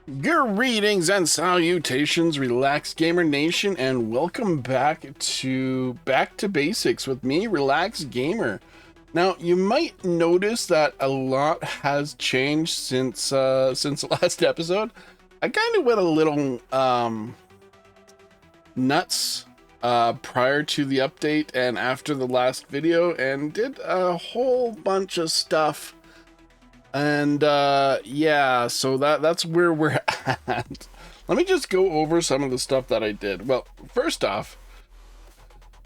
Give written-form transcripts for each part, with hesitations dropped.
Greetings and salutations, Relax Gamer Nation, and welcome back to Basics with me, Relax Gamer. Now, you might notice that a lot has changed since the last episode. I kind of went a little nuts prior to the update and after the last video, and did a whole bunch of stuff. And yeah, so that's where we're at. Let me just go over some of the stuff that I did. Well, first off,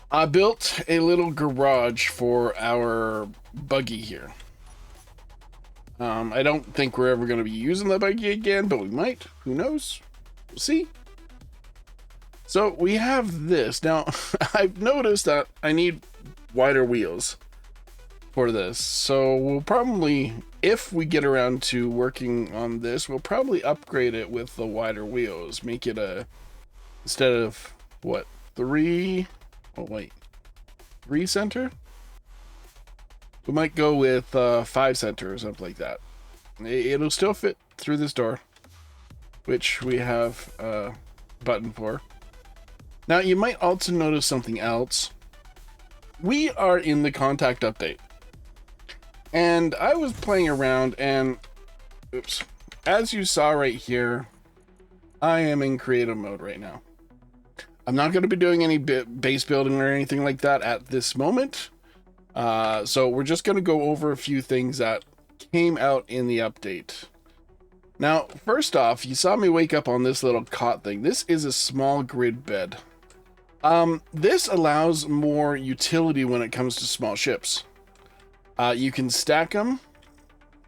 I built a little garage for our buggy here. I don't think we're ever going to be using the buggy again, but we might. Who knows? We'll see. So we have this. Now, I've noticed that I need wider wheels for this, so we'll probably, if we get around to working on this, we'll probably upgrade it with the wider wheels, make it instead of what, three center, we might go with 5 center or something like that. It'll still fit through this door, which we have a button for. Now you might also notice something else. We are in the contact update. And I was playing around and, oops, as you saw right here, I am in creative mode right now. I'm not going to be doing any base building or anything like that at this moment. So we're just going to go over a few things that came out in the update. Now, first off, you saw me wake up on this little cot thing. This is a small grid bed. This allows more utility when it comes to small ships. You can stack them,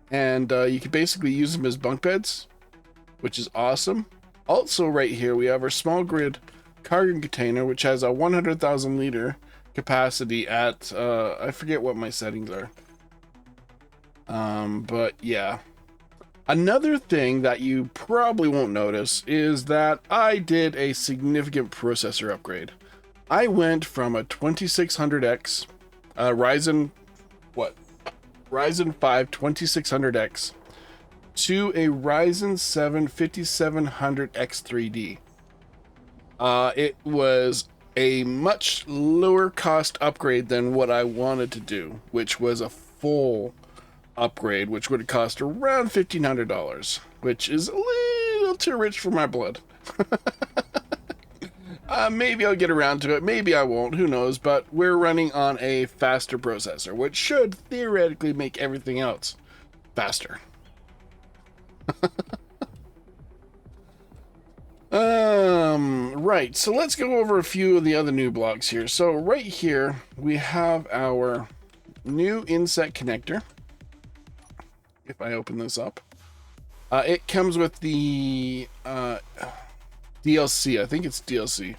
and you can basically use them as bunk beds, which is awesome. Also, right here, we have our small grid cargo container, which has a 100,000 liter capacity at, I forget what my settings are. But yeah. Another thing that you probably won't notice is that I did a significant processor upgrade. I went from a 2600X, Ryzen 5 2600X to a Ryzen 7 5700X3D. It was a much lower cost upgrade than what I wanted to do, which was a full upgrade, which would have cost around $1,500, which is a little too rich for my blood. Maybe I'll get around to it, maybe I won't, who knows, but we're running on a faster processor, which should theoretically make everything else faster. Right, so let's go over a few of the other new blocks here. So right here, we have our new inset connector. If I open this up, it comes with the DLC. I think it's DLC.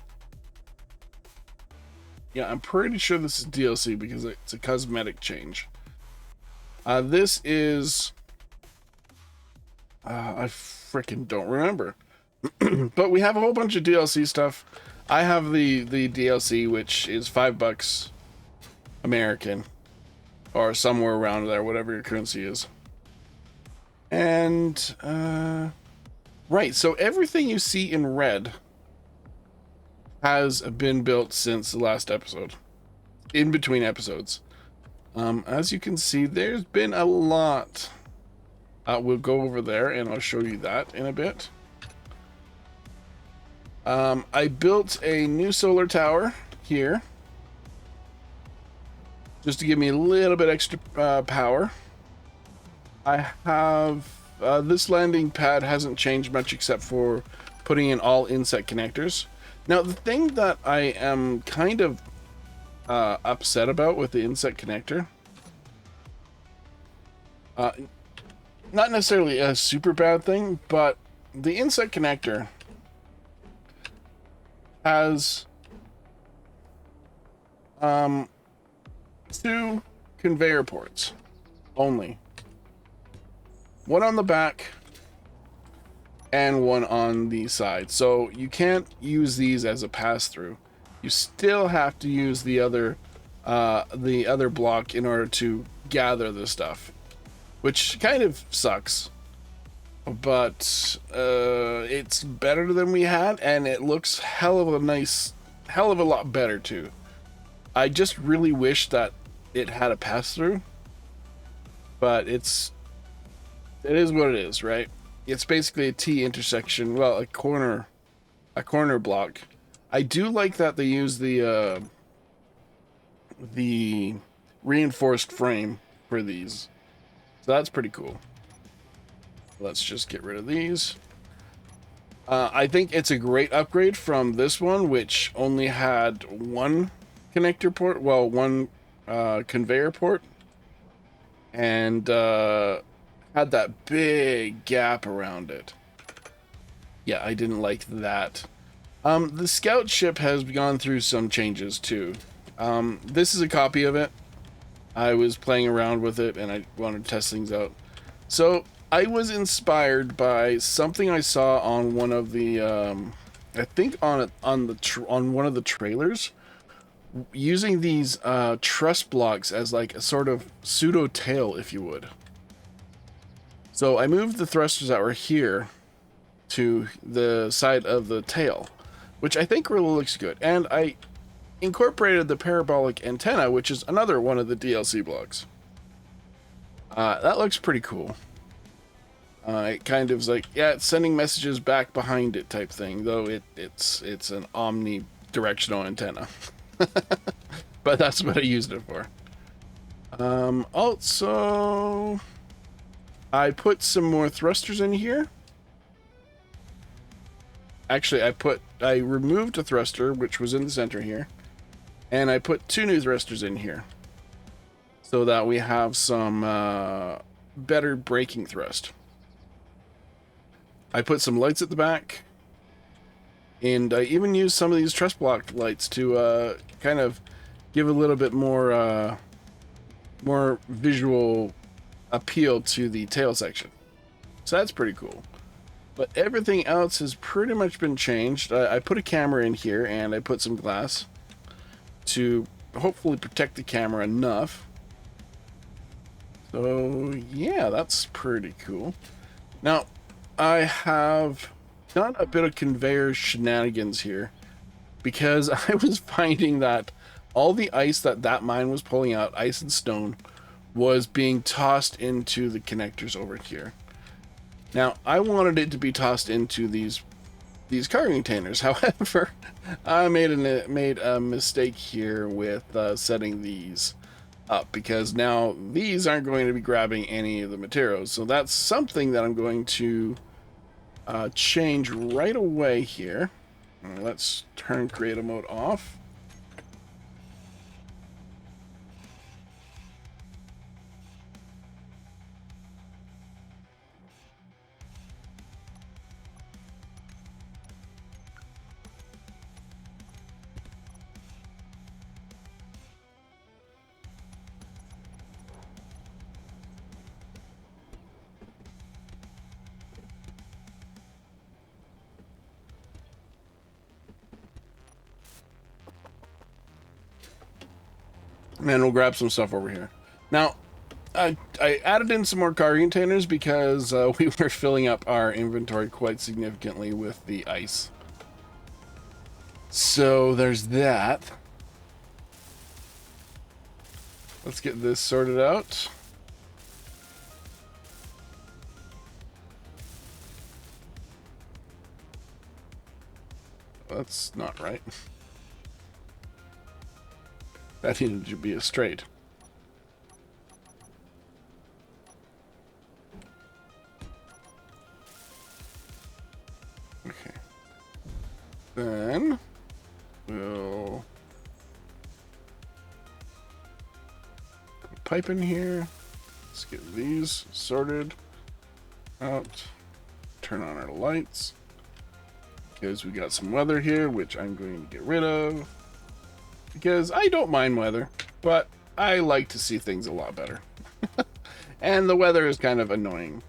Yeah, I'm pretty sure this is DLC because it's a cosmetic change. This is... I freaking don't remember. But we have a whole bunch of DLC stuff. I have the DLC, which is $5 American. Or somewhere around there, whatever your currency is. And, right, so everything you see in red has been built since the last episode, in between episodes. As you can see, there's been a lot. We'll go over there and I'll show you that in a bit. I built a new solar tower here just to give me a little bit extra power. I have this landing pad hasn't changed much except for putting in all inset connectors. Now, the thing that I am kind of upset about with the inset connector, not necessarily a super bad thing, but the inset connector has 2 conveyor ports only. One on the back and one on the side. So you can't use these as a pass-through. You still have to use the other block in order to gather the stuff, which kind of sucks. but it's better than we had, and it looks hell of a lot better too. I just really wish that it had a pass through, but it is what it is, right? It's basically a T intersection, well, a corner block. I do like that they use the reinforced frame for these, so that's pretty cool. Let's just get rid of these. I think it's a great upgrade from this one, which only had one connector port, well, one conveyor port, and had that big gap around it. Yeah, I didn't like that. The scout ship has gone through some changes too. This is a copy of it. I was playing around with it and I wanted to test things out. So I was inspired by something I saw on one of the, I think on one of the trailers, using these truss blocks as like a sort of pseudo tail, if you would. So I moved the thrusters that were here to the side of the tail, which I think really looks good. And I incorporated the parabolic antenna, which is another one of the DLC blocks. That looks pretty cool. It kind of is like, yeah, it's sending messages back behind it type thing, though it's an omnidirectional antenna. But that's what I used it for. Also, I put some more thrusters in here. Actually, I removed a thruster, which was in the center here, and I put 2 new thrusters in here, so that we have some better braking thrust. I put some lights at the back, and I even used some of these truss block lights to kind of give a little bit more visual appeal to the tail section. So that's pretty cool. But everything else has pretty much been changed. I put a camera in here, and I put some glass to hopefully protect the camera enough. So yeah, that's pretty cool. Now, I have done a bit of conveyor shenanigans here, because I was finding that all the ice that mine was pulling out, ice and stone, was being tossed into the connectors over here. Now, I wanted it to be tossed into these cargo containers. However, I made a mistake here with setting these up, because now these aren't going to be grabbing any of the materials. So that's something that I'm going to change right away here. Let's turn creative mode off. And we'll grab some stuff over here. Now, I added in some more cargo containers because we were filling up our inventory quite significantly with the ice. So there's that. Let's get this sorted out. That's not right. That needed to be a straight. Okay. Then we'll put a pipe in here. Let's get these sorted out. Turn on our lights, because we got some weather here, which I'm going to get rid of, because I don't mind weather, but I like to see things a lot better. And the weather is kind of annoying.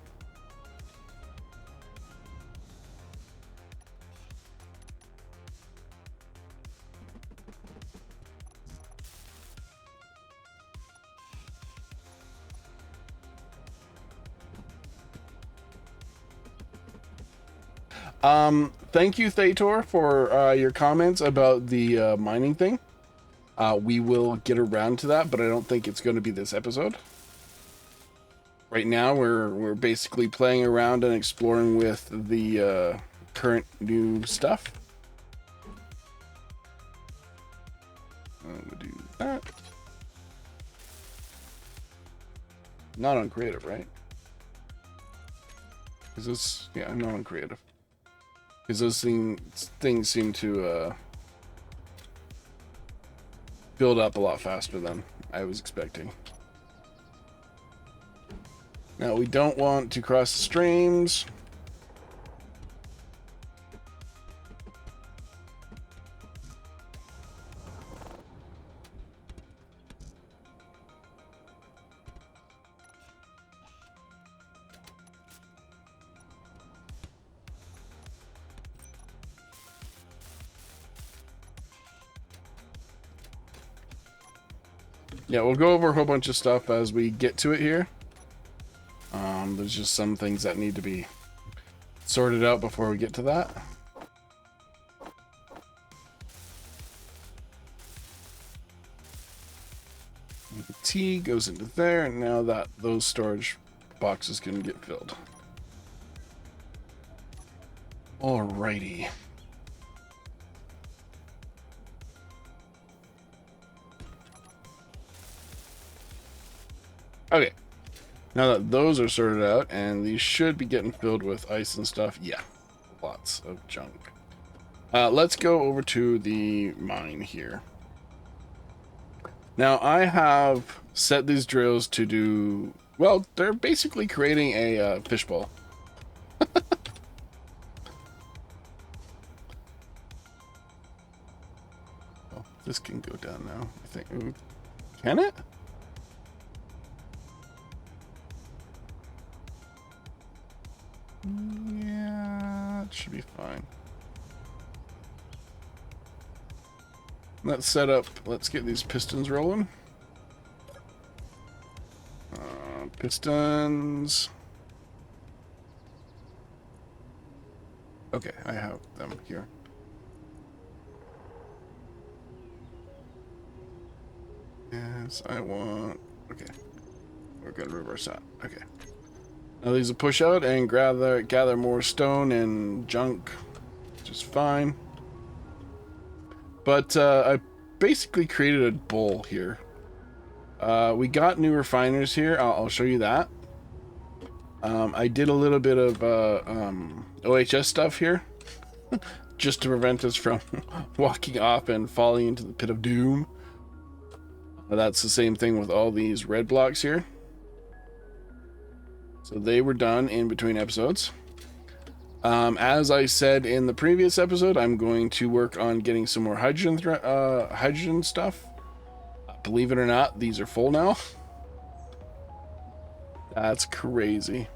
Thank you, Thator, for your comments about the mining thing. We will get around to that, but I don't think it's going to be this episode. Right now, we're basically playing around and exploring with the current new stuff. We'll do that. Not on creative, right? Is this? Yeah, I'm not on creative. Because those things seem to build up a lot faster than I was expecting. Now, we don't want to cross the streams. Yeah, we'll go over a whole bunch of stuff as we get to it here. There's just some things that need to be sorted out before we get to that. The T goes into there, and now that those storage boxes can get filled. Alrighty. Okay. Now that those are sorted out, and these should be getting filled with ice and stuff. Yeah, lots of junk. Let's go over to the mine here. Now, I have set these drills to do... Well, they're basically creating a fishbowl. Oh, this can go down now, I think. Ooh, can it? Yeah, it should be fine. Let's set up, let's get these pistons rolling. Pistons. Okay, I have them here. Yes, I want... Okay, we're gonna reverse that. Okay. Now these will push out and gather more stone and junk, which is fine. But I basically created a bowl here. We got new refiners here. I'll show you that. I did a little bit of OHS stuff here, just to prevent us from walking off and falling into the pit of doom. That's the same thing with all these red blocks here. So they were done in between episodes. As I said in the previous episode, I'm going to work on getting some more hydrogen stuff. Believe it or not, these are full now. That's crazy.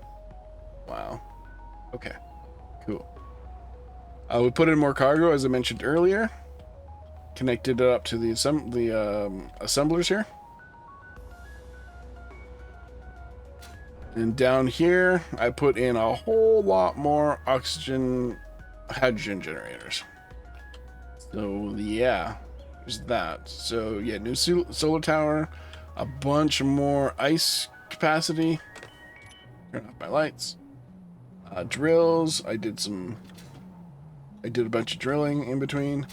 Wow. Okay, cool. We put in more cargo, as I mentioned earlier. Connected it up to the assemblers here. And down here, I put in a whole lot more hydrogen generators. So yeah, there's that. So yeah, new solar tower, a bunch more ice capacity. Turn off my lights. Drills. I did a bunch of drilling in between.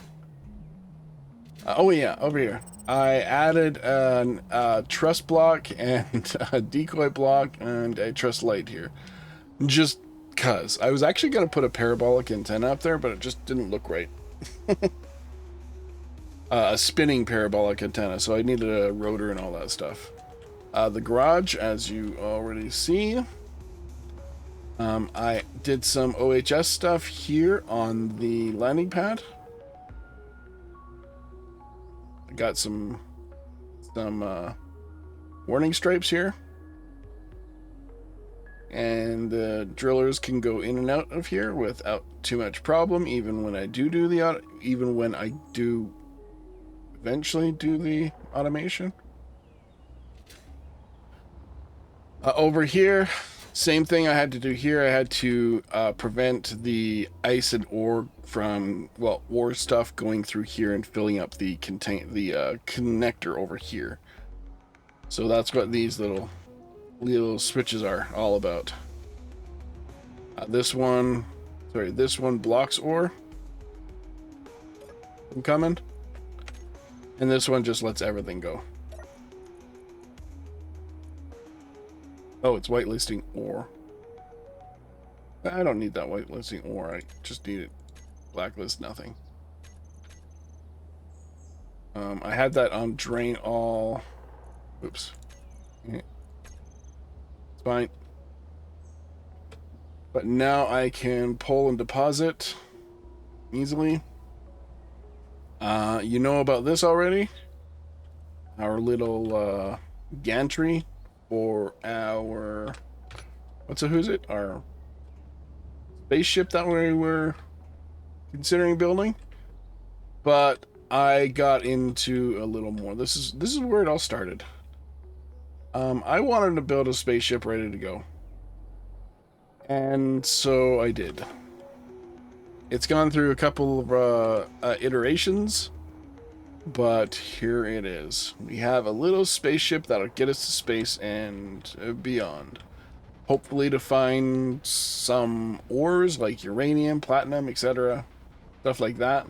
Oh yeah, over here. I added a truss block and a decoy block and a truss light here. Just cuz. I was actually going to put a parabolic antenna up there, but it just didn't look right. A spinning parabolic antenna, so I needed a rotor and all that stuff. The garage, as you already see. I did some OHS stuff here on the landing pad. Got some warning stripes here, and the drillers can go in and out of here without too much problem. Even when I do eventually do the automation. Over here, Same thing I had to do here. I had to prevent the ice and ore from, well, ore stuff going through here and filling up the connector over here. So that's what these little switches are all about. This one blocks ore from coming, and this one just lets everything go. Oh, it's whitelisting ore. I don't need that whitelisting ore. I just need it blacklist nothing. I had that on drain all. Oops. It's fine. But now I can pull and deposit easily. You know about this already? Our little gantry for our who's it? Our spaceship that we were considering building. But I got into a little more. This is where it all started. I wanted to build a spaceship ready to go. And so I did. It's gone through a couple of iterations, but here it is. We have a little spaceship that'll get us to space and beyond. Hopefully to find some ores like uranium, platinum, etc. Stuff like that.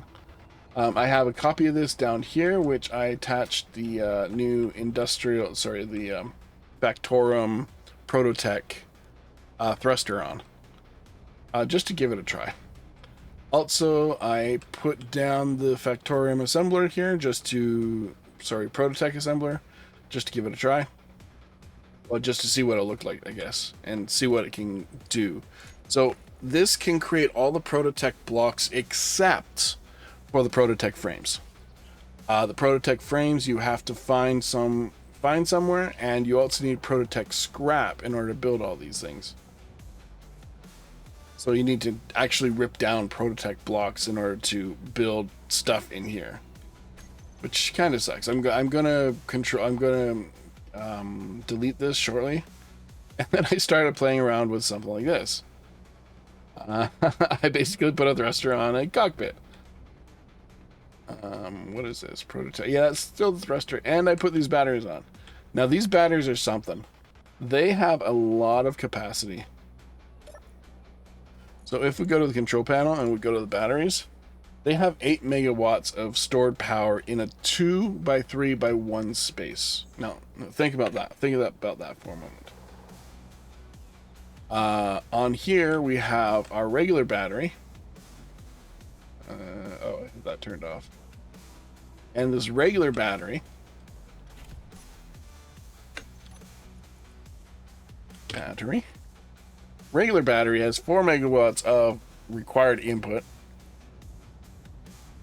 I have a copy of this down here, which I attached the new the Factorum Prototech thruster on, just to give it a try. Also, I put down the Factorum assembler here Prototech assembler, just to give it a try. Well, just to see what it'll look like, I guess, and see what it can do. So this can create all the Prototech blocks except for the Prototech frames. The Prototech frames you have to find somewhere, and you also need Prototech scrap in order to build all these things. So you need to actually rip down Prototech blocks in order to build stuff in here, which kind of sucks. I'm gonna delete this shortly, and then I started playing around with something like this. I basically put a thruster on a cockpit. What is this? Prototech. Yeah, that's still the thruster, and I put these batteries on. Now these batteries are something. They have a lot of capacity. So if we go to the control panel and we go to the batteries, they have 8 megawatts of stored power in a 2x3x1 space. Now, think about that. Think about that for a moment. On here, we have our regular battery. Oh, I have that turned off. And this regular battery. Regular battery has 4 megawatts of required input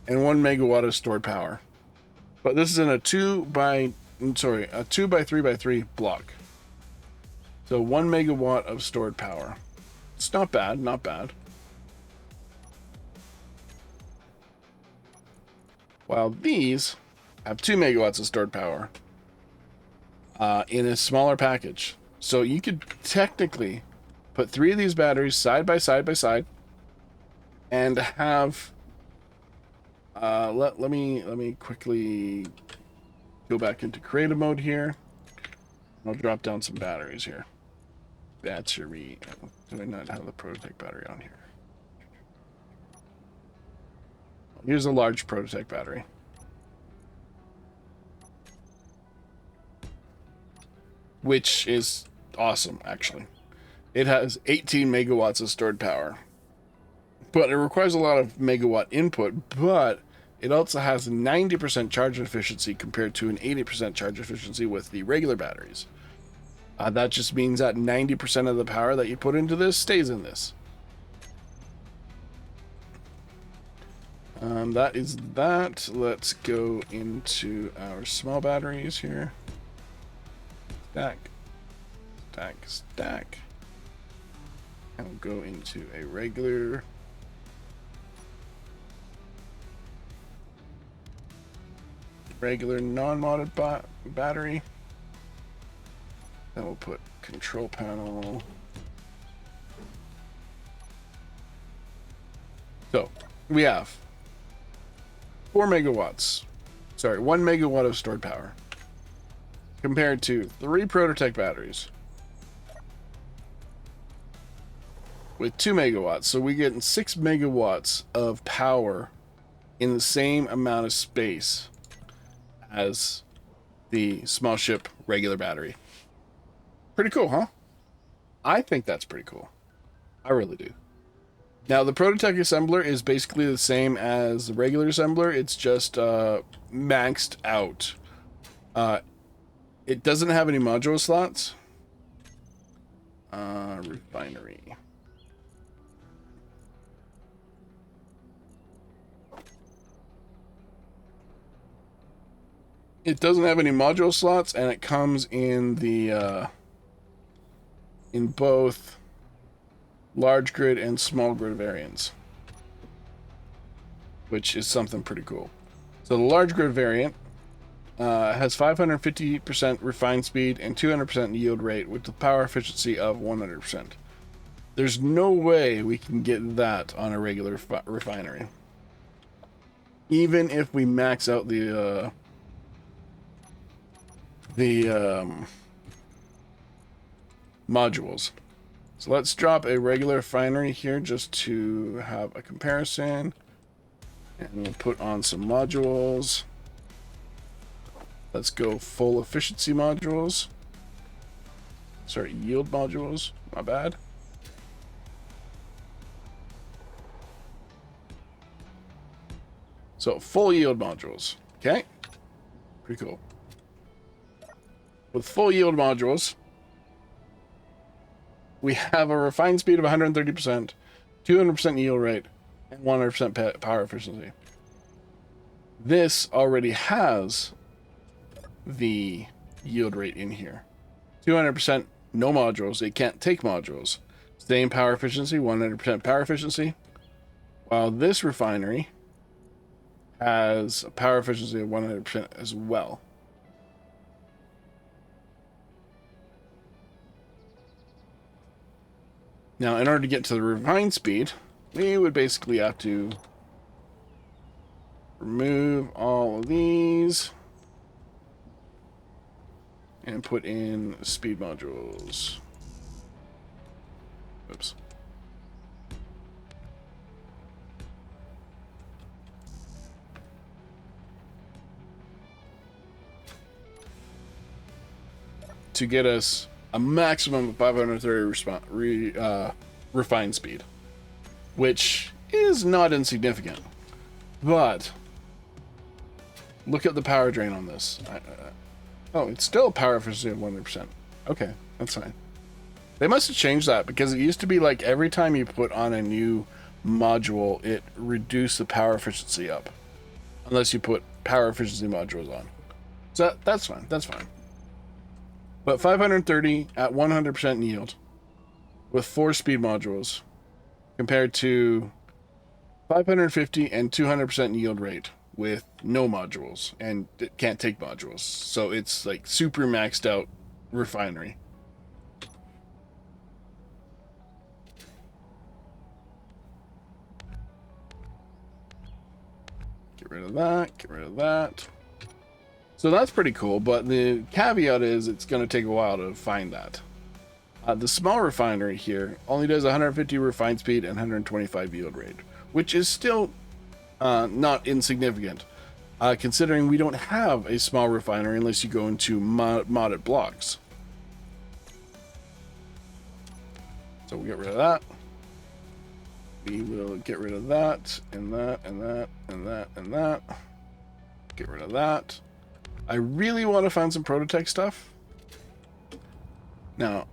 and 1 megawatt of stored power. But this is in a 2x3x3 block. So 1 megawatt of stored power. It's not bad, not bad. While these have 2 megawatts of stored power in a smaller package. So you could technically put 3 of these batteries side by side and have let me quickly go back into creative mode here. I'll drop down some batteries here. Battery. Do I not have the Prototech battery on here? Here's a large Prototech battery. Which is awesome, actually. It has 18 megawatts of stored power. But it requires a lot of megawatt input, but it also has 90% charge efficiency compared to an 80% charge efficiency with the regular batteries. That just means that 90% of the power that you put into this stays in this. That is that. Let's go into our small batteries here. Stack. And we'll go into a regular non-modded battery. Then we'll put control panel So we have 4 megawatts. Sorry, 1 megawatt of stored power. Compared to 3 Prototech batteries. With 2 megawatts. So we get 6 megawatts of power in the same amount of space as the small ship regular battery. Pretty cool, huh? I think that's pretty cool. I really do. Now, the Prototech assembler is basically the same as the regular assembler. It's just maxed out. It doesn't have any module slots. Refinery. It doesn't have any module slots, and it comes in the in both large grid and small grid variants, which is something pretty cool. So the large grid variant has 550% refined speed and 200% yield rate with the power efficiency of 100%. There's no way we can get that on a regular refinery. Even if we max out the modules. So let's drop a regular refinery here just to have a comparison. And we'll put on some modules. Let's go full efficiency modules. Sorry, yield modules. My bad. So full yield modules. Okay. Pretty cool. With full yield modules, we have a refined speed of 130%, 200% yield rate, and 100% power efficiency. This already has the yield rate in here. 200% no modules. It can't take modules. Same power efficiency, 100% power efficiency. While this refinery has a power efficiency of 100% as well. Now, in order to get to the refined speed, we would basically have to remove all of these and put in speed modules. Oops. To get us a maximum of 530 refined speed, which is not insignificant. But look at the power drain on this. Oh, it's still a power efficiency of 100%. Okay, that's fine. They must have changed that because it used to be like every time you put on a new module, it reduced the power efficiency up, unless you put power efficiency modules on. So that's fine. That's fine. But 530 at 100% yield with 4 speed modules compared to 550 and 200% yield rate with no modules, and it can't take modules. So it's like super maxed out refinery. Get rid of that, get rid of that. So that's pretty cool, but the caveat is it's going to take a while to find that. The small refinery here only does 150 refined speed and 125 yield rate, which is still not insignificant, considering we don't have a small refinery unless you go into modded blocks. So we'll get rid of that. We will get rid of that, and that, and that, and that, and that. Get rid of that. I really want to find some Prototech stuff. Now,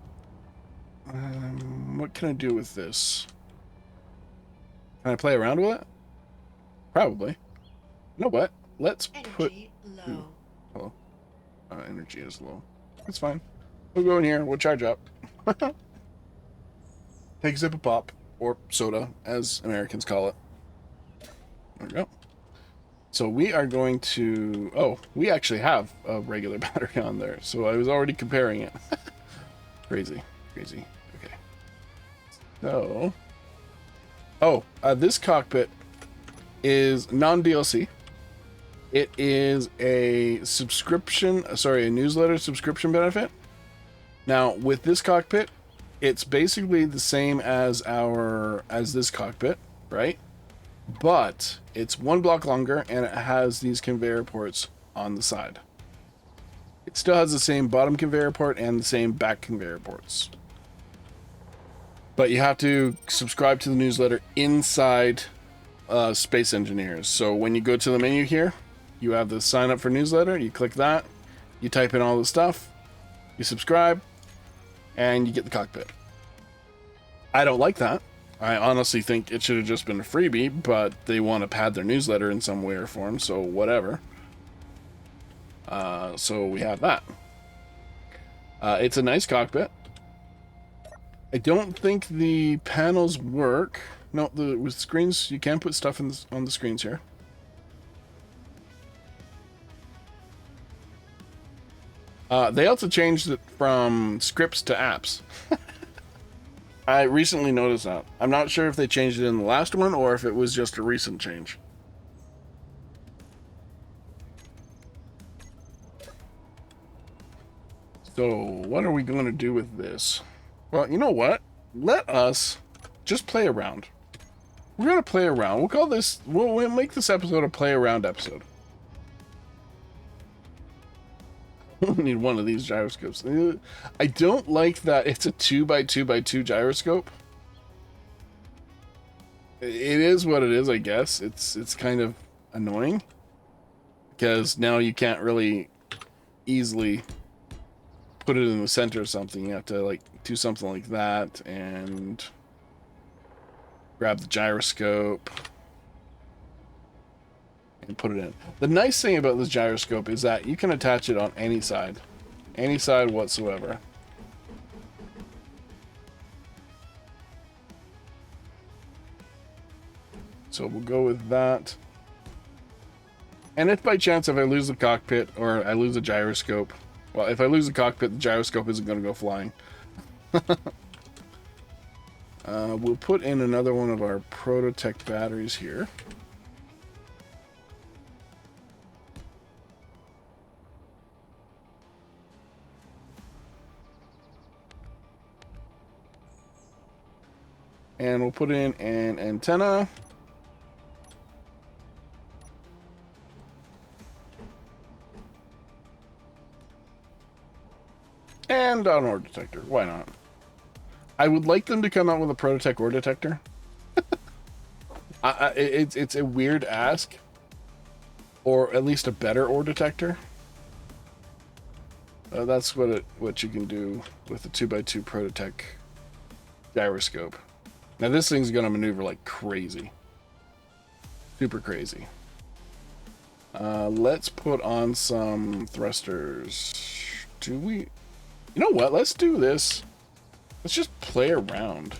what can I do with this? Can I play around with it? Probably. You know what? Let's put... Ooh, hello. Energy is low. That's fine. We'll go in here. We'll charge up. Take a sip of pop. Or soda, as Americans call it. There we go. So we are going to... Oh, we actually have a regular battery on there. So I was already comparing it. Crazy. Crazy. Okay. So... Oh, this cockpit is non-DLC. It is a a newsletter subscription benefit. Now, with this cockpit, it's basically the same as this cockpit, right? But it's one block longer, and it has these conveyor ports on the side. It still has the same bottom conveyor port and the same back conveyor ports. But you have to subscribe to the newsletter inside Space Engineers. So when you go to the menu here, you have the sign up for newsletter. You click that, you type in all the stuff, you subscribe, and you get the cockpit. I don't like that. I honestly think it should have just been a freebie, but they want to pad their newsletter in some way or form, so whatever. So we have that. It's a nice cockpit. I don't think the panels work. No, with screens, you can put stuff on the screens here. They also changed it from scripts to apps. I recently noticed that. I'm not sure if they changed it in the last one or if it was just a recent change. So, what are we going to do with this? Well, you know what? Let us just play around. We're going to play around. We'll call this... We'll make this episode a play around episode. We need one of these gyroscopes. I don't like that it's a 2x2x2 gyroscope. It is what it is, I guess. It's kind of annoying. Because now you can't really easily put it in the center or something. You have to like do something like that and grab the gyroscope and put it in. The nice thing about this gyroscope is that you can attach it on any side whatsoever. So we'll go with that. And if by chance if I lose the cockpit or I lose the gyroscope, well, if I lose the cockpit, the gyroscope isn't going to go flying. We'll put in another one of our Prototech batteries here. And we'll put in an antenna. And an ore detector. Why not? I would like them to come out with a Prototech ore detector. It's a weird ask. Or at least a better ore detector. That's what you can do with the 2x2 Prototech gyroscope. Now this thing's going to maneuver like crazy. Super crazy. Let's put on some thrusters. Do we... You know what? Let's do this. Let's just play around.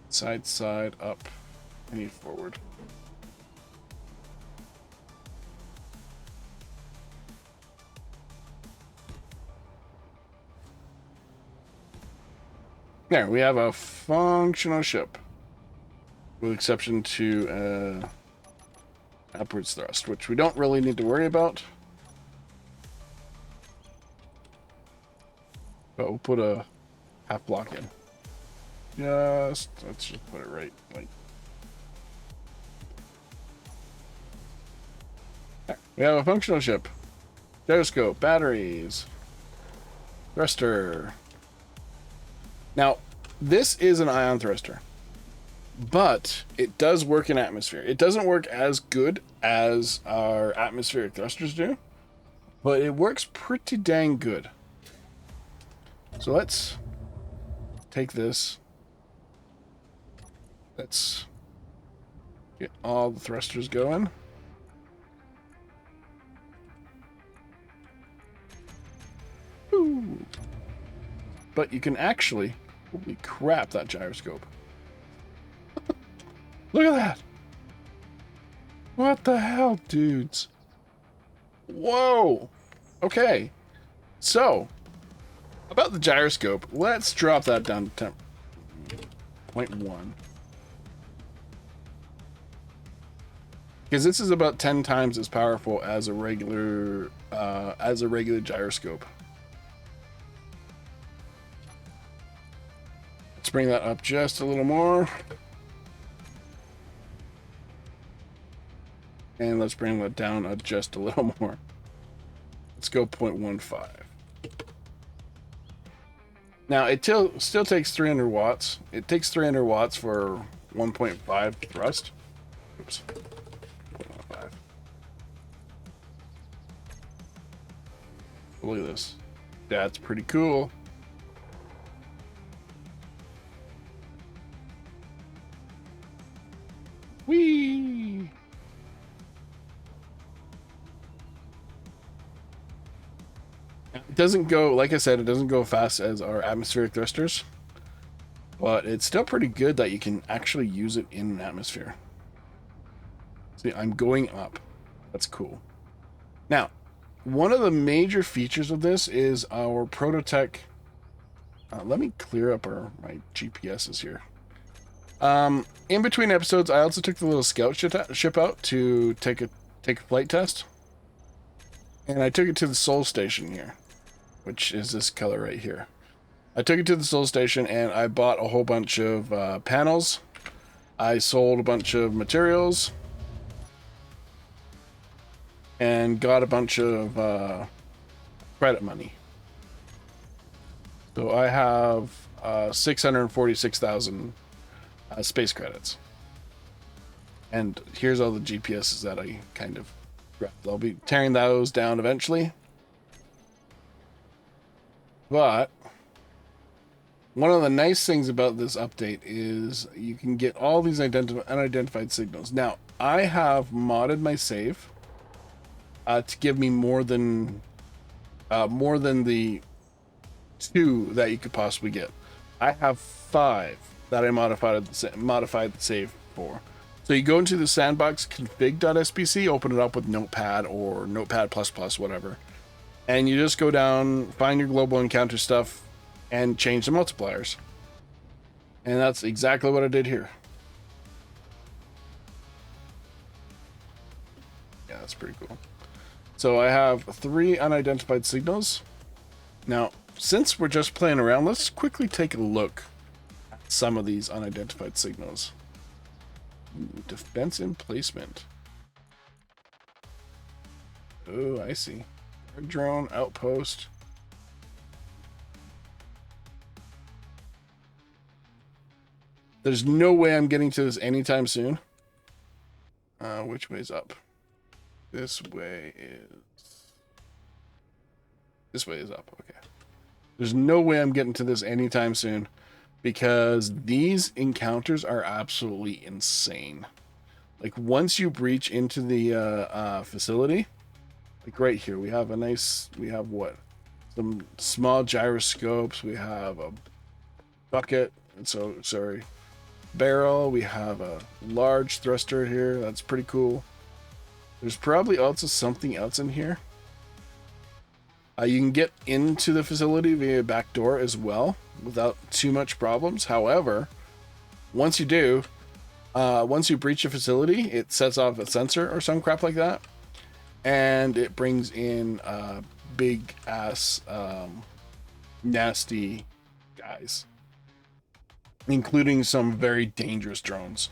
Side, side, up, and forward. There, we have a functional ship. With exception to upwards thrust, which we don't really need to worry about. But we'll put a half block in. Let's just put it right, like. There, we have a functional ship. Gyroscope, batteries, thruster. Now, this is an ion thruster. But it does work in atmosphere. It doesn't work as good as our atmospheric thrusters do, but it works pretty dang good. So let's take this. Let's get all the thrusters going. Ooh. But you can actually... Holy crap, that gyroscope. Look at that! What the hell, dudes? Whoa! Okay, so about the gyroscope, let's drop that down to 10.1. Because this is about 10 times as powerful as a regular gyroscope. Let's bring that up just a little more. And let's bring that down just a little more. Let's go 0.15. Now, it still takes 300 watts. It takes 300 watts for 1.5 thrust. Oops. 0.15. Look at this. That's pretty cool. Whee! It doesn't go, like I said, it doesn't go fast as our atmospheric thrusters, but it's still pretty good that you can actually use it in an atmosphere. See, I'm going up. That's cool. Now, one of the major features of this is our Prototech. Let me clear up my GPSs here. In between episodes, I also took the little scout ship out to take a flight test, and I took it to the Sol Station here, which is this color right here. I took it to the Sol Station and I bought a whole bunch of panels. I sold a bunch of materials and got a bunch of credit money. So I have 646,000 space credits. And here's all the GPSs that I kind of grabbed. I'll be tearing those down eventually. But one of the nice things about this update is you can get all these unidentified signals. Now, I have modded my save to give me more than the 2 that you could possibly get. I have 5 that I modified the save for. So you go into the sandbox config.spc, open it up with Notepad or Notepad++, whatever. And you just go down, find your global encounter stuff, and change the multipliers. And that's exactly what I did here. Yeah, that's pretty cool. So I have 3 unidentified signals. Now, since we're just playing around, let's quickly take a look at some of these unidentified signals. Ooh, defense emplacement. Oh, I see. Drone outpost. There's no way I'm getting to this anytime soon. Which way's up? This way is up. Okay. There's no way I'm getting to this anytime soon because these encounters are absolutely insane. Like once you breach into the facility, like right here, we have what? Some small gyroscopes. We have a bucket. Barrel. We have a large thruster here. That's pretty cool. There's probably also something else in here. You can get into the facility via a back door as well without too much problems. However, once you do, once you breach a facility, it sets off a sensor or some crap like that. And it brings in big ass nasty guys, including some very dangerous drones.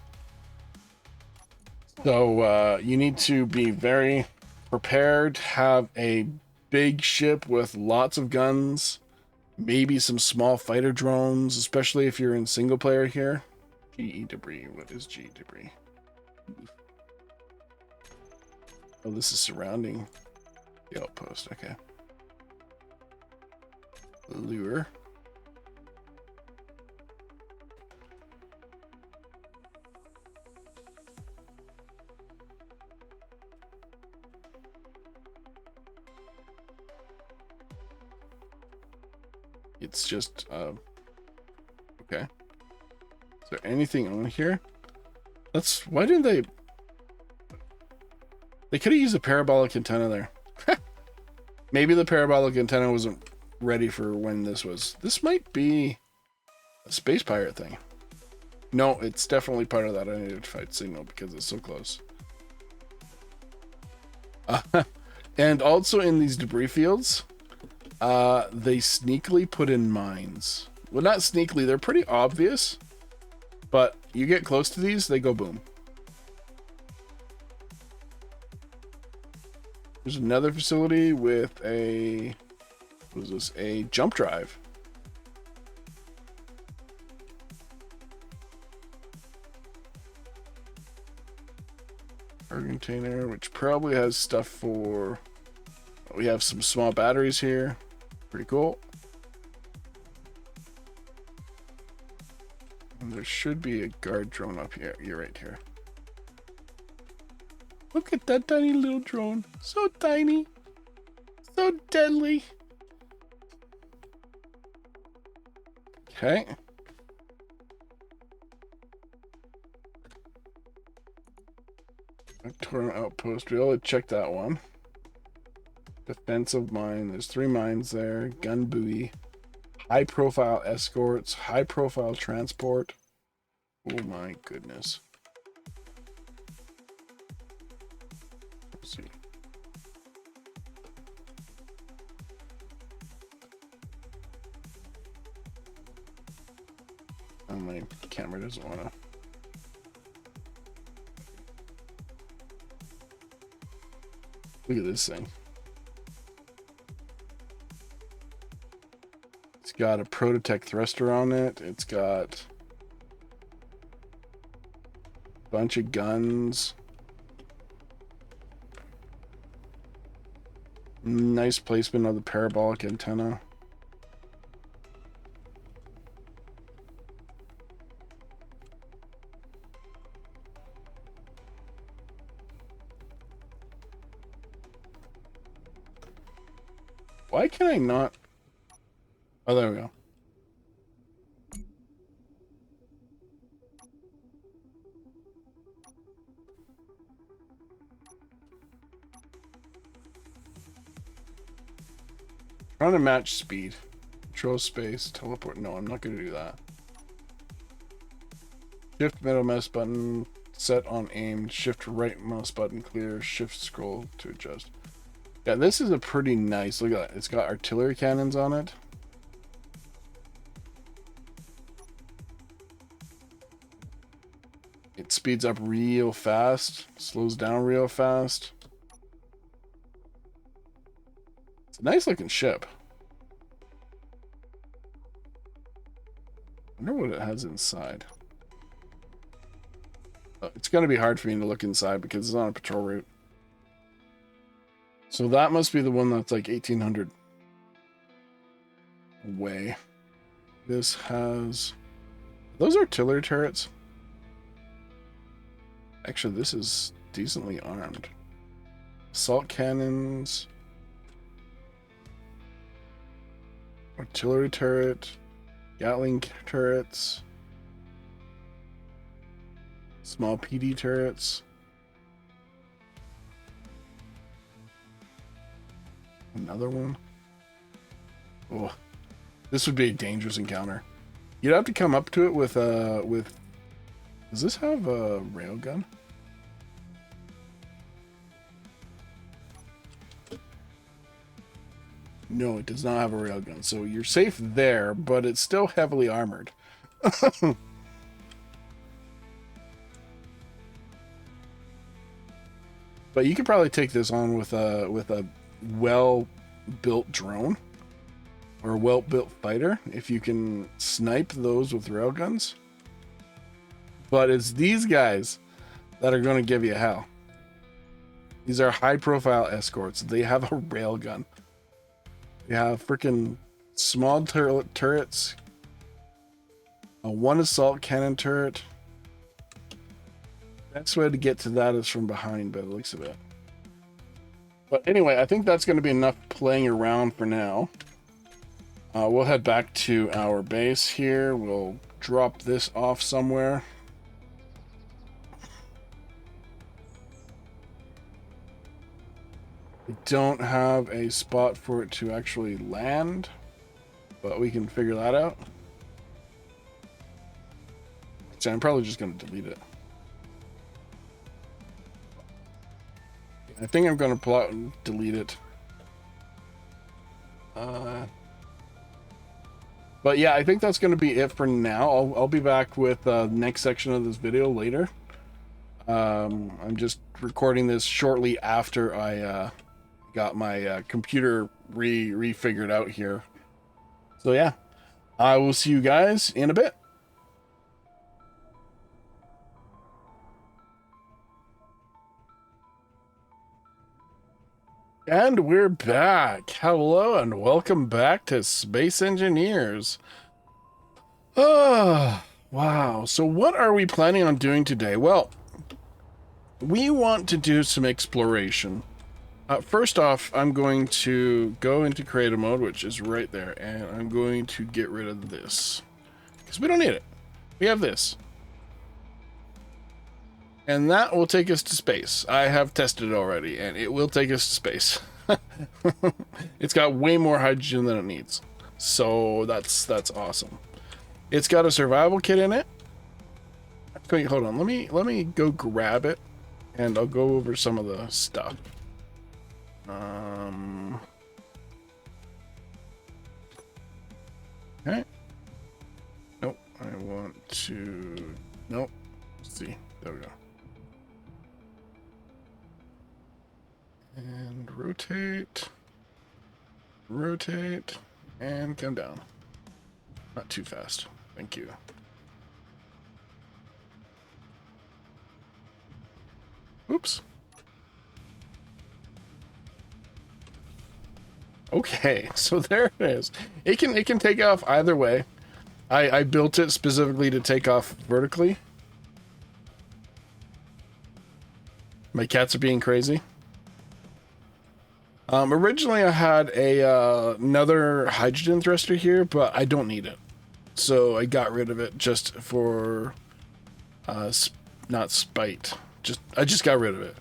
So you need to be very prepared, have a big ship with lots of guns, maybe some small fighter drones, especially if you're in single player here. GE debris. What is GE debris? Oh, this is surrounding the outpost. Okay. Lure. It's just, okay. Is there anything on here? Why didn't they? They could have used a parabolic antenna there. Maybe the parabolic antenna wasn't ready for when this was. This might be a space pirate thing. No, it's definitely part of that unidentified signal because it's so close. And also in these debris fields, they sneakily put in mines. Well, not sneakily, they're pretty obvious, but you get close to these, they go boom. There's another facility with a, what is this, a jump drive. Our container, which probably has stuff for, we have some small batteries here. Pretty cool. And there should be a guard drone up here. You're right here. Look at that tiny little drone. So tiny. So deadly. Okay. Victoria Outpost. We ought to check that one. Defensive mine. There's 3 mines there. Gun buoy. High profile escorts. High profile transport. Oh my goodness. Let's see. Oh, my camera doesn't want to. Look at this thing. It's got a Prototech thruster on it. It's got a bunch of guns. Nice placement of the parabolic antenna. Why can I not? Oh, there we go. Trying to match speed. Control space, teleport. No, I'm not going to do that. Shift middle mouse button, set on aim. Shift right mouse button, clear. Shift scroll to adjust. Yeah, this is a pretty nice, look at that. It's got artillery cannons on it. It speeds up real fast, slows down real fast. It's a nice looking ship. I wonder what it has inside. It's going to be hard for me to look inside because it's on a patrol route. So that must be the one that's like 1800 away. This has... Those artillery turrets? Actually, this is decently armed. Assault cannons. Artillery turret. Gatling turrets. Small PD turrets. Another one. Oh, this would be a dangerous encounter. You'd have to come up to it with does this have a railgun? No, it does not have a railgun. So you're safe there, but it's still heavily armored. But you could probably take this on with a well-built drone or a well-built fighter if you can snipe those with railguns. But it's these guys that are going to give you hell. These are high-profile escorts. They have a railgun. They have freaking small turrets. One assault cannon turret. Best way to get to that is from behind by the looks of it. But anyway, I think that's going to be enough playing around for now. We'll head back to our base here. We'll drop this off somewhere. I don't have a spot for it to actually land, but we can figure that out. So I'm probably just going to delete it. I think I'm going to pull out and delete it. But yeah, I think that's going to be it for now. I'll be back with the next section of this video later. I'm just recording this shortly after I got my computer refigured out here. So yeah, I will see you guys in a bit. And we're back. Hello and welcome back to Space Engineers. Oh, wow. So what are we planning on doing today? Well, we want to do some exploration. First off, I'm going to go into creative mode, which is right there, and I'm going to get rid of this because we don't need it. We have this. And that will take us to space. I have tested it already, and it will take us to space. It's got way more hydrogen than it needs. So that's awesome. It's got a survival kit in it. Okay, hold on. Let me go grab it, and I'll go over some of the stuff. Okay. Nope. I want to. Nope. Let's see. There we go. And rotate, and come down. Not too fast. Thank you. Oops. Okay, so there it is. It can take off either way. I built it specifically to take off vertically. My cats are being crazy. Originally I had another hydrogen thruster here, but I don't need it. So I got rid of it just for, not spite. I just got rid of it.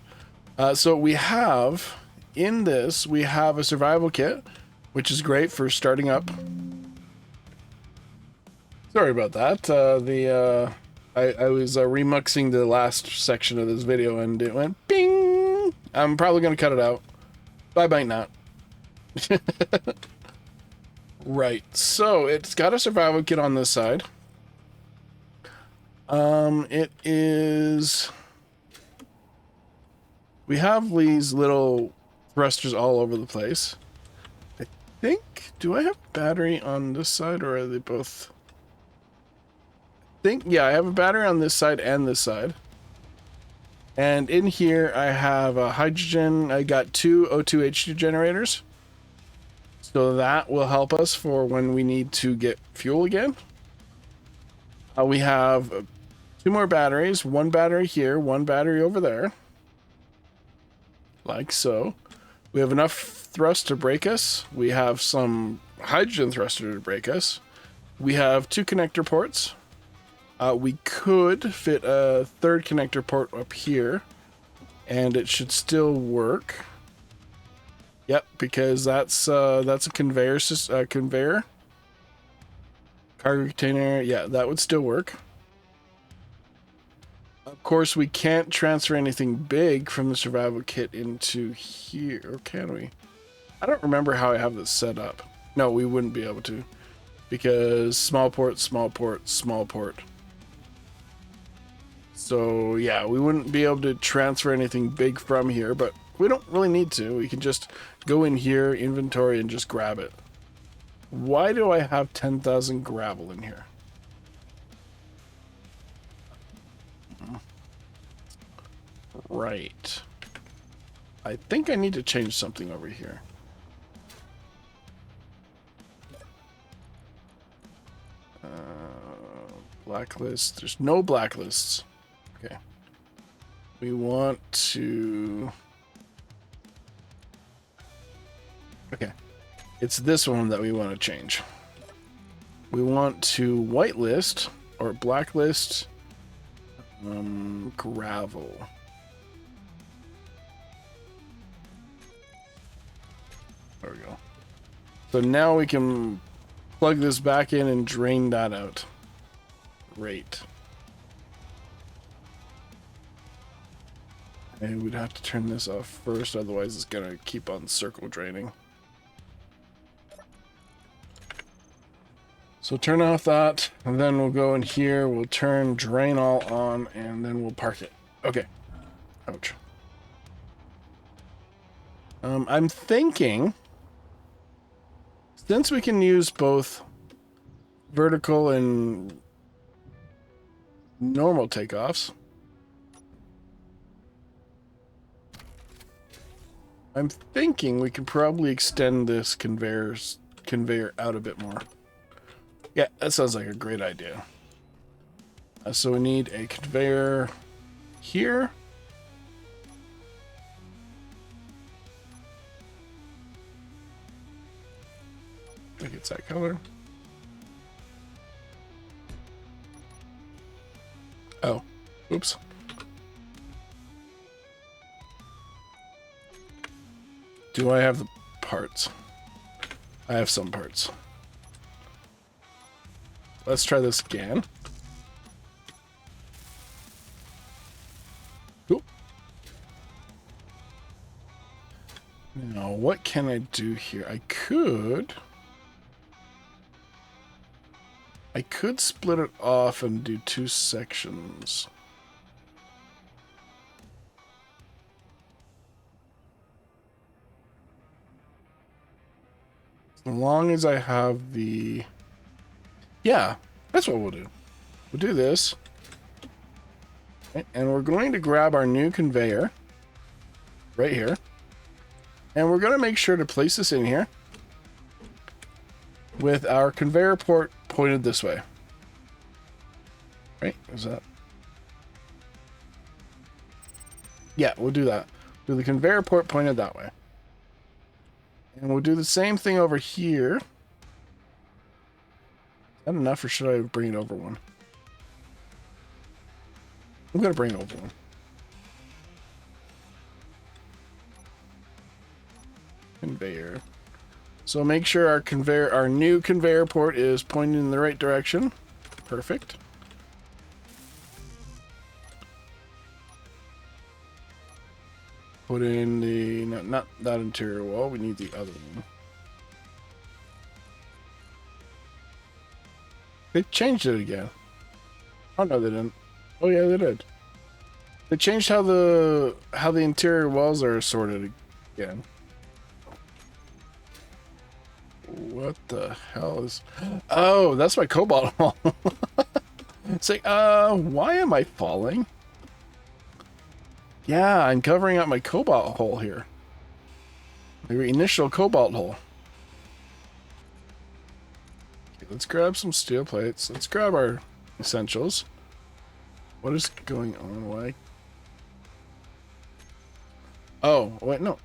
So we have, in this, we have a survival kit, which is great for starting up. Sorry about that. I was remuxing the last section of this video and it went bing. I'm probably going to cut it out. I might not. Right, so it's got a survival kit on this side. It is... We have these little thrusters all over the place. I think... Do I have battery on this side, or are they both... Yeah, I have a battery on this side and this side. And in here, I have a hydrogen. I got 2 O2H2 generators. So that will help us for when we need to get fuel again. We have 2 more batteries. 1 battery here, 1 battery over there. Like so. We have enough thrust to break us. We have some hydrogen thruster to break us. We have 2 connector ports. We could fit a 3rd connector port up here, and it should still work. Yep, because that's a conveyor conveyor. Cargo container, yeah, that would still work. Of course, we can't transfer anything big from the survival kit into here, or can we? I don't remember how I have this set up. No, we wouldn't be able to, because small port, small port, small port. So yeah, we wouldn't be able to transfer anything big from here, but we don't really need to. We can just go in here, inventory, and just grab it. Why do I have 10,000 gravel in here? Right. I think I need to change something over here. Blacklist. There's no blacklists. Okay. We want to... Okay. It's this one that we want to change. We want to whitelist or blacklist gravel. There we go. So now we can plug this back in and drain that out. Great. And we'd have to turn this off first, otherwise it's gonna keep on circle draining. So turn off that, and then we'll go in here, we'll turn drain all on, and then we'll park it. Okay. Ouch. I'm thinking, since we can use both vertical and normal takeoffs, I'm thinking we could probably extend this conveyor out a bit more. Yeah, that sounds like a great idea. So we need a conveyor here. I think it's that color. Oh, oops. Do I have the parts? I have some parts. Let's try this again. Cool. Now, what can I do here? I could split it off and do 2 sections. As long as I have the... Yeah, that's what we'll do. We'll do this. Okay, and we're going to grab our new conveyor. Right here. And we're going to make sure to place this in here. With our conveyor port pointed this way. Right? Is that... Yeah, we'll do that. Do the conveyor port pointed that way. And we'll do the same thing over here. Is that enough, or should I bring it over one? I'm going to bring it over one. Conveyor. So make sure our new conveyor port is pointing in the right direction. Perfect. Put in the, no, not that interior wall, we need the other one. They changed it again. Oh no, they didn't. Oh yeah, they did. They changed how the interior walls are sorted again. What the hell is... Oh, that's my cobalt hole. It's like, why am I falling? Yeah, I'm covering up my cobalt hole here. The initial cobalt hole. Okay, let's grab some steel plates. Let's grab our essentials. What is going on? Why? Oh, wait, no.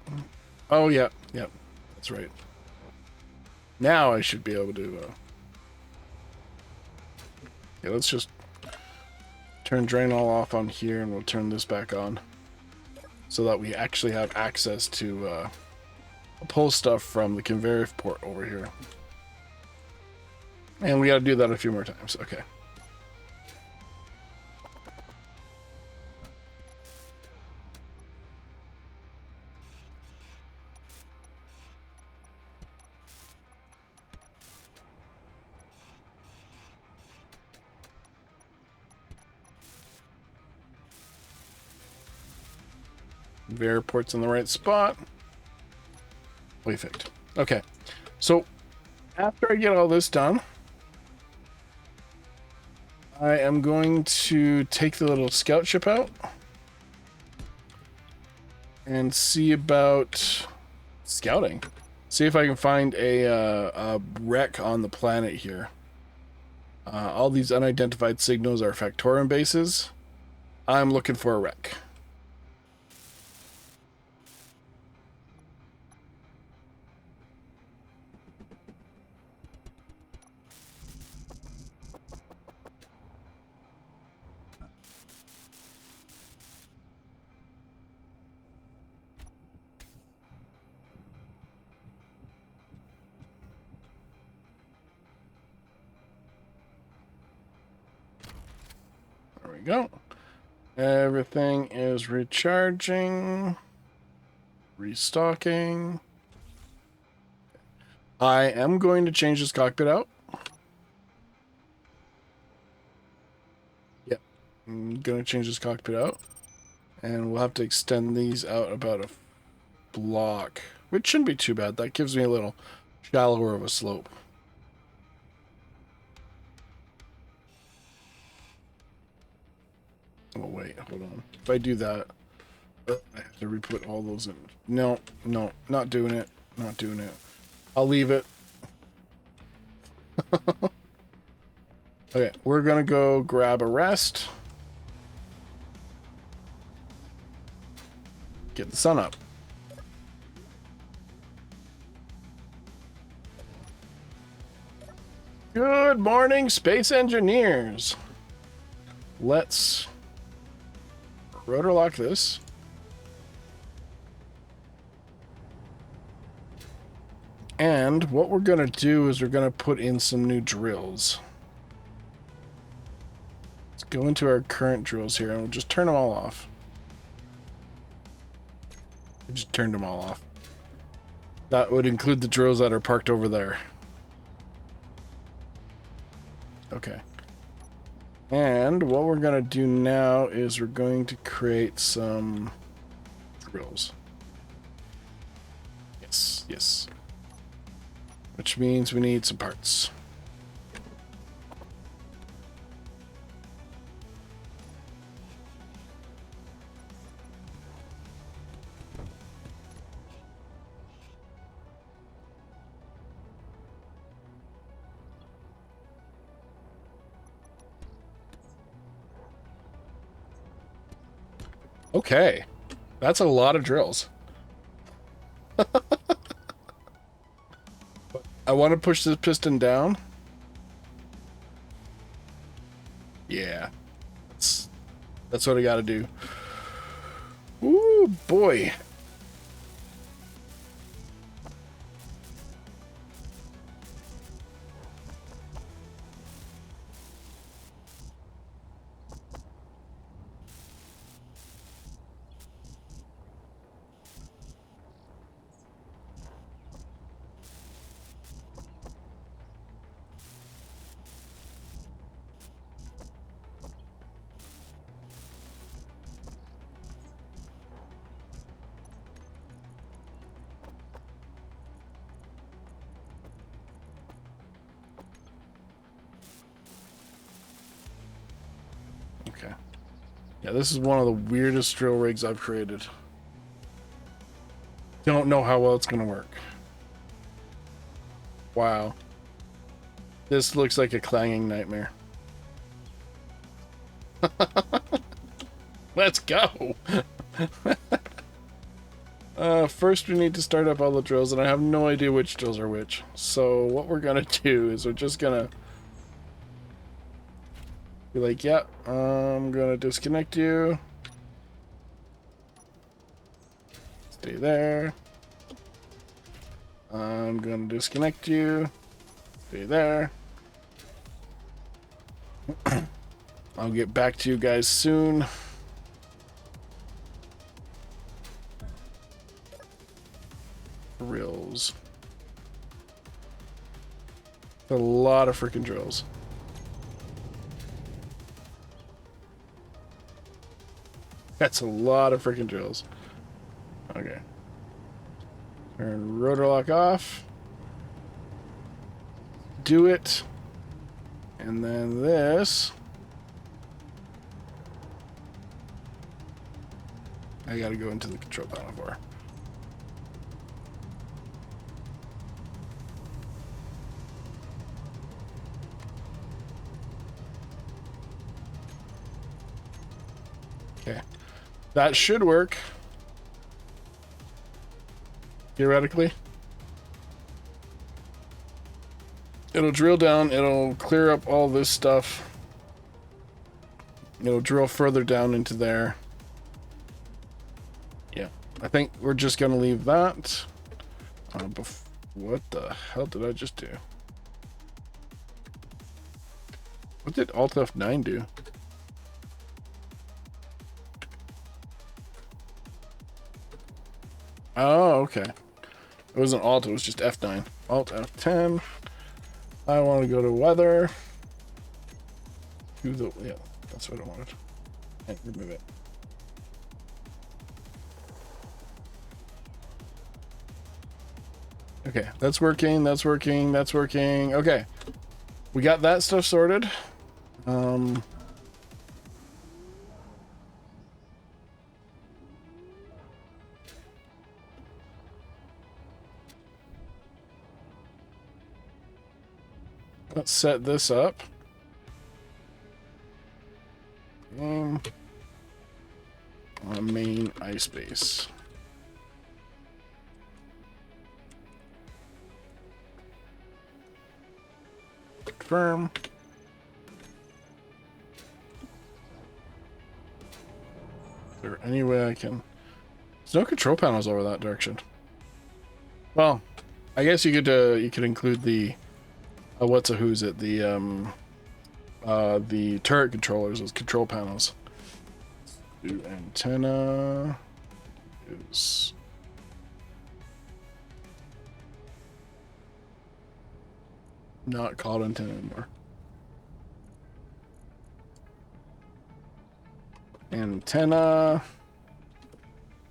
Oh, yeah, yeah. That's right. Now I should be able to... Okay, let's just turn drain all off on here, and we'll turn this back on. So that we actually have access to pull stuff from the conveyor port over here. And we gotta do that a few more times. Okay. Conveyor port's in the right spot. Perfect. Okay. So, after I get all this done, I am going to take the little scout ship out and see about scouting. See if I can find a wreck on the planet here. All these unidentified signals are Factorum bases. I'm looking for a wreck. go. Everything is recharging. Restocking. I am going to change this cockpit out. Yep. I'm going to change this cockpit out. And we'll have to extend these out about a block, which shouldn't be too bad. That gives me a little shallower of a slope. Oh, wait, hold on. If I do that, I have to re-put all those in. No, no, not doing it. Not doing it. I'll leave it. Okay, we're gonna go grab a rest. Get the sun up. Good morning, space engineers. Let's rotor lock this. And what we're going to do is we're going to put in some new drills. Let's go into our current drills here and we'll just turn them all off. I just turned them all off. That would include the drills that are parked over there. Okay. And what we're going to do now is we're going to create some drills. Yes, yes. Which means we need some parts. Okay. That's a lot of drills. I want to push this piston down. Yeah. That's what I got to do. Ooh, boy. Okay. Yeah, this is one of the weirdest drill rigs I've created. Don't know how well it's going to work. Wow. This looks like a clanging nightmare. Let's go! First we need to start up all the drills, and I have no idea which drills are which. So what we're gonna do is we're just gonna be like, yeah, I'm gonna disconnect you. Stay there. I'm gonna disconnect you. Stay there. I'll get back to you guys soon. Drills. A lot of freaking drills. That's a lot of freaking drills. Okay. Turn rotor lock off. Do it. And then this. I gotta go into the control panel for. Okay. That should work. Theoretically. It'll drill down, it'll clear up all this stuff. It'll drill further down into there. Yeah. I think we're just gonna leave that. What the hell did I just do? What did Alt F9 do? Oh, okay. It wasn't Alt, it was just F9. Alt F10. I want to go to weather. Yeah, that's what I wanted. And remove it. Okay, that's working, that's working, that's working. Okay. We got that stuff sorted. Let's set this up. On main ice base. Confirm. Is there any way I can... There's no control panels over that direction. Well, I guess you could include the what's a who's it, the turret controllers as control panels. Do antenna is not called antenna anymore. Antenna,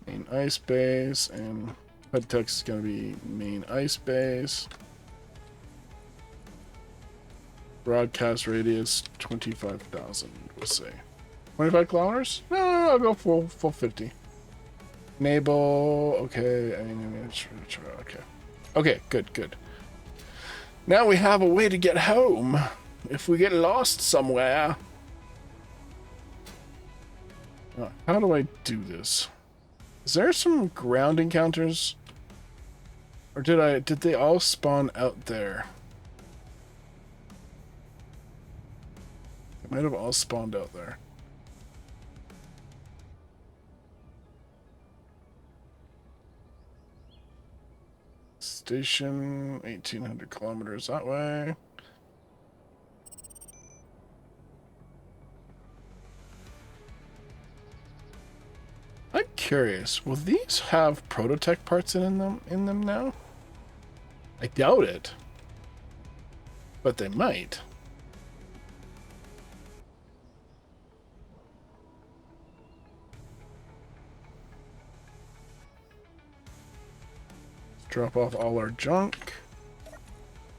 main ice base, and head text is going to be main ice base. Broadcast radius 25,000. We'll say 25 kilometers. No, I'll go full 50. Enable. Okay. Okay. Okay. Good. Now we have a way to get home if we get lost somewhere. How do I do this? Is there some ground encounters? Or did they all spawn out there? They might have all spawned out there. Station, 1,800 kilometers that way. I'm curious, will these have Prototech parts in them now? I doubt it. But they might. Let's drop off all our junk,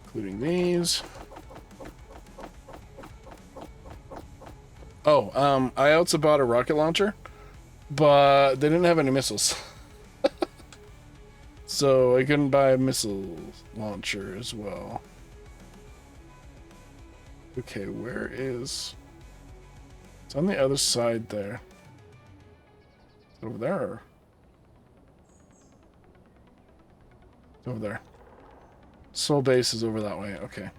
including these. Oh, I also bought a rocket launcher. But they didn't have any missiles. So I couldn't buy a missile launcher as well. Okay, where is... It's on the other side there. It's over there. It's over there. Soul base is over that way. Okay.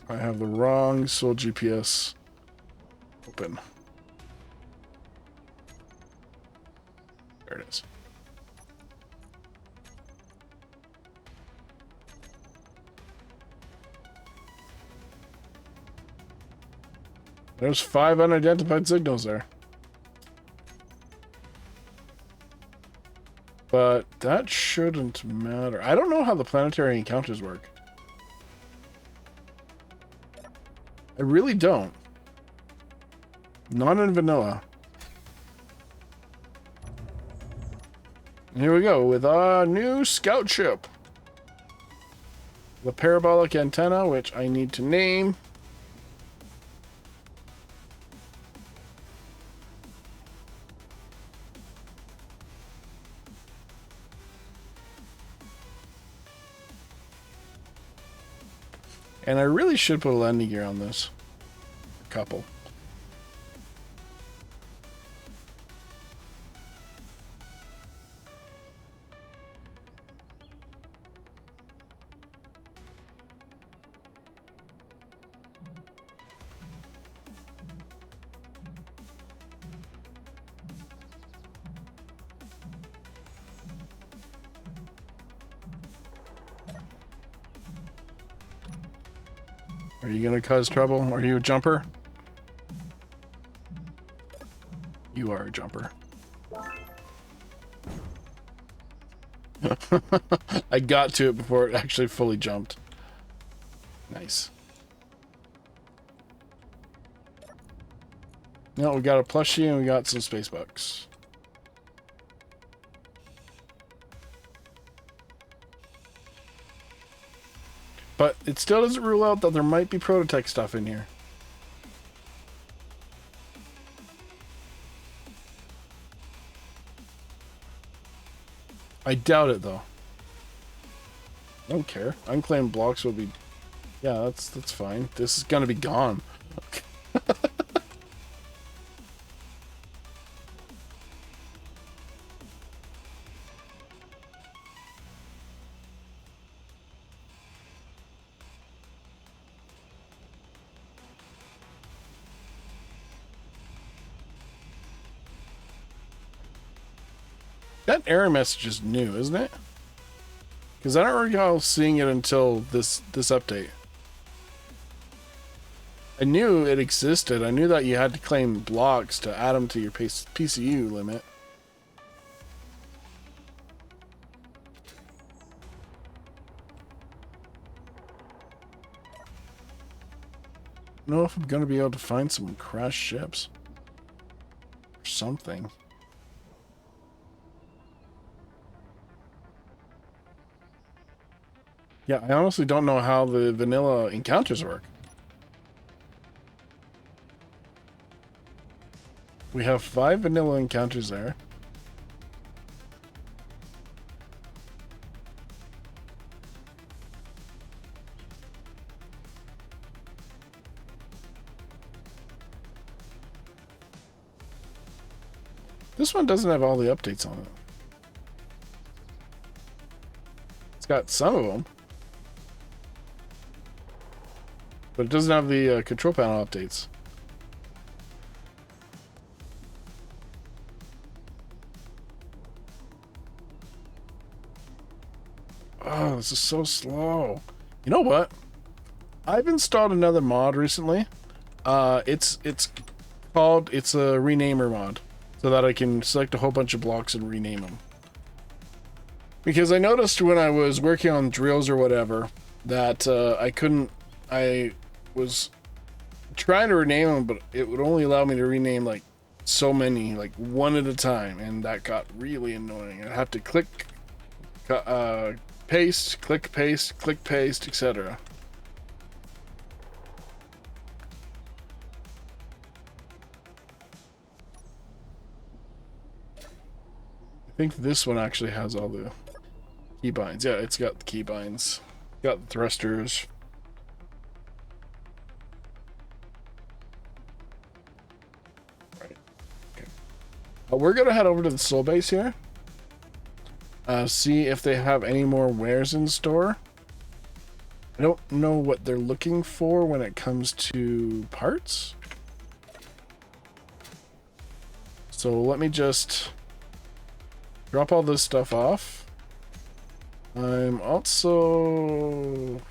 I have the wrong Soul GPS open. There it is. There's 5 unidentified signals there. But that shouldn't matter. I don't know how the planetary encounters work. I really don't. Not in vanilla. Here we go with our new scout ship. The parabolic antenna, which I need to name. And I really should put a landing gear on this. A couple. Are you gonna cause trouble? Are you a jumper? You are a jumper. I got to it before it actually fully jumped. Nice. No, we got a plushie and we got some space bucks. But it still doesn't rule out that there might be Prototech stuff in here. I doubt it though. I don't care. Unclaimed blocks will be... Yeah, that's fine. This is gonna be gone. That error message is new, isn't it? Because I don't recall seeing it until this update. I knew it existed. I knew that you had to claim blocks to add them to your PCU limit. I don't know if I'm going to be able to find some crashed ships. Or something. Yeah, I honestly don't know how the vanilla encounters work. We have 5 vanilla encounters there. This one doesn't have all the updates on it. It's got some of them. But it doesn't have the control panel updates. Oh, this is so slow. You know what? I've installed another mod recently. It's a renamer mod, so that I can select a whole bunch of blocks and rename them. Because I noticed when I was working on drills or whatever that I was trying to rename them, but it would only allow me to rename like so many, like one at a time, and that got really annoying. I'd have to click, paste, click, paste, etc. I think this one actually has all the keybinds. Yeah, it's got the keybinds. Got the thrusters. Right. Okay. We're gonna head over to the Soul Base here. See if they have any more wares in store. I don't know what they're looking for when it comes to parts. So let me just drop all this stuff off. I'm also...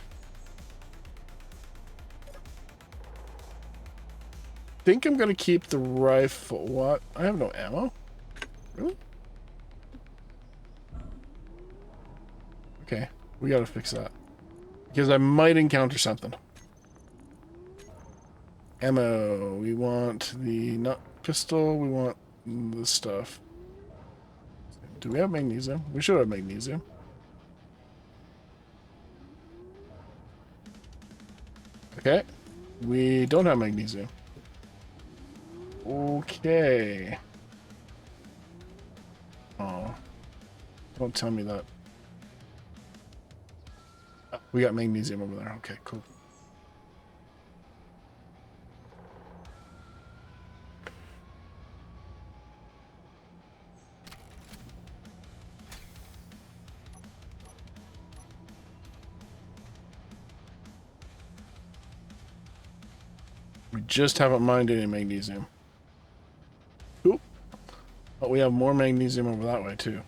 think I'm gonna keep the rifle. What? I have no ammo? Really? Okay, we gotta fix that. Because I might encounter something. Ammo. We want the nut pistol. We want this stuff. Do we have magnesium? We should have magnesium. Okay. We don't have magnesium. Okay. Oh. Don't tell me that. We got magnesium over there. Okay, cool. We just haven't mined any magnesium. Oop. But we have more magnesium over that way too.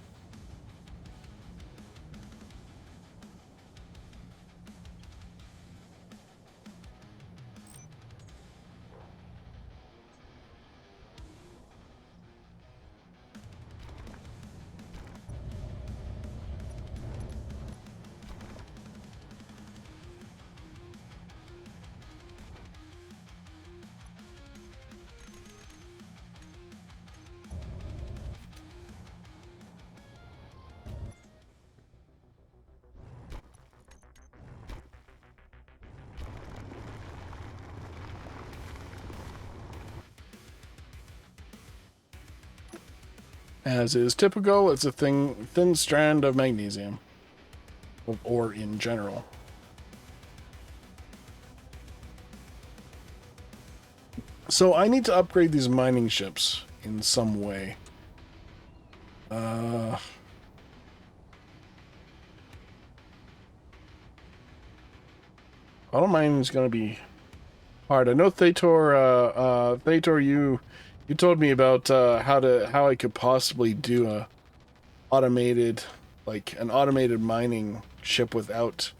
As is typical, it's a thin strand of magnesium. Of ore in general. So I need to upgrade these mining ships in some way. Auto mining is going to be hard. I know Thator, you told me about how I could possibly do an automated mining ship without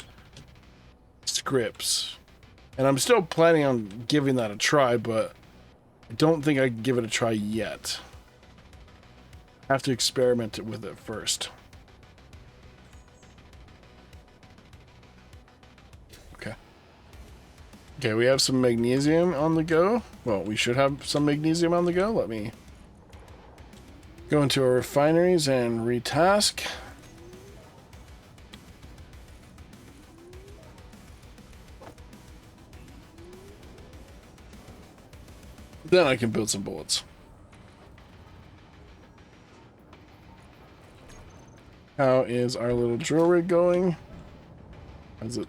scripts, and I'm still planning on giving that a try, but I don't think I can give it a try yet. I have to experiment with it first. Okay, we have some magnesium on the go. Well, we should have some magnesium on the go. Let me go into our refineries and retask. Then I can build some bullets. How is our little drill rig going? Has it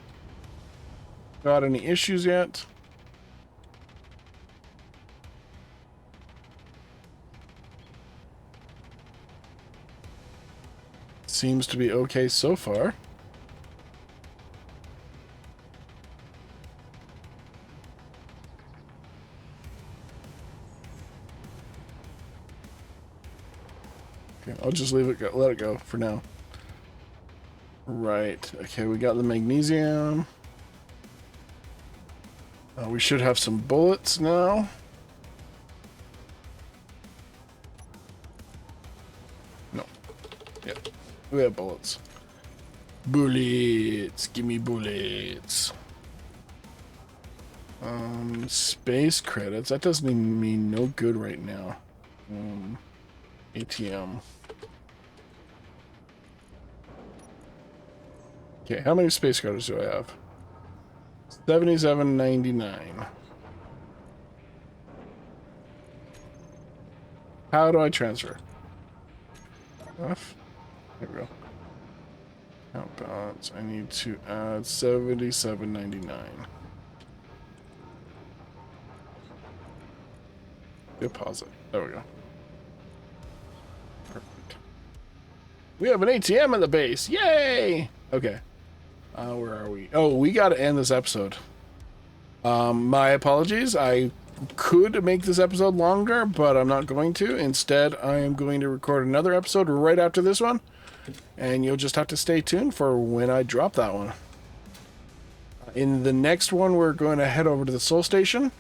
got any issues yet? Seems to be okay so far. Okay, I'll just leave it go, let it go for now. Right, okay, we got the magnesium. We should have some bullets now. No. Yep. We have bullets. Bullets. Give me bullets. Space credits. That doesn't mean no good right now. ATM. Okay, how many space credits do I have? 77.99. How do I transfer? F? There we go. Count balance. I need to add 77.99. Deposit. There we go. Perfect. We have an ATM at the base. Yay! Okay. Where are we? Oh, we got to end this episode. My apologies. I could make this episode longer, but I'm not going to. Instead, I am going to record another episode right after this one, and you'll just have to stay tuned for when I drop that one. In the next one, we're going to head over to the Soul Station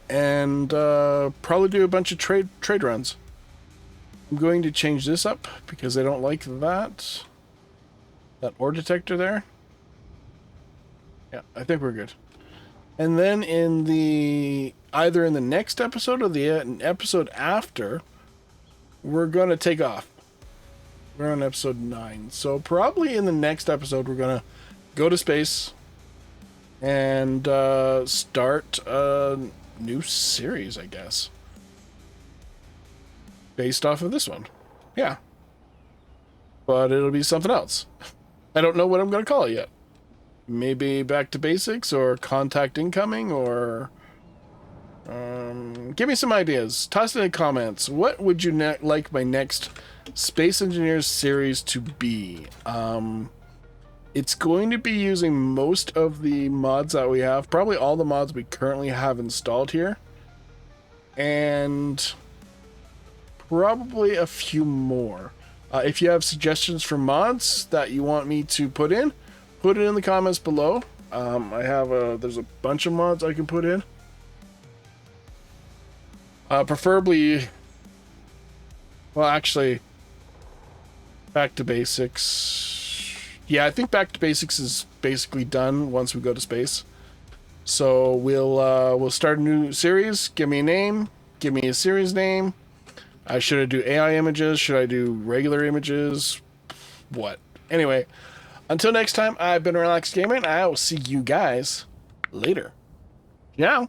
and probably do a bunch of trade runs. I'm going to change this up because I don't like that ore detector there. Yeah, I think we're good. And then either in the next episode or the episode after, we're going to take off. We're on episode 9. So probably in the next episode, we're going to go to space and start a new series, I guess. Based off of this one. Yeah. But it'll be something else. I don't know what I'm going to call it yet. Maybe Back to Basics or Contact Incoming or... give me some ideas. Toss it in the comments. What would you like my next Space Engineers series to be? It's going to be using most of the mods that we have. Probably all the mods we currently have installed here. And probably a few more. If you have suggestions for mods that you want me to put it in the comments below. There's a bunch of mods I can put in. Preferably, well, actually, Back to Basics. Yeah, I think Back to Basics is basically done once we go to space. So we'll start a new series. Give me a name. Give me a series name. Should I do AI images? Should I do regular images? What? Anyway, until next time, I've been Relaxed Gamer, and I will see you guys later. Ciao.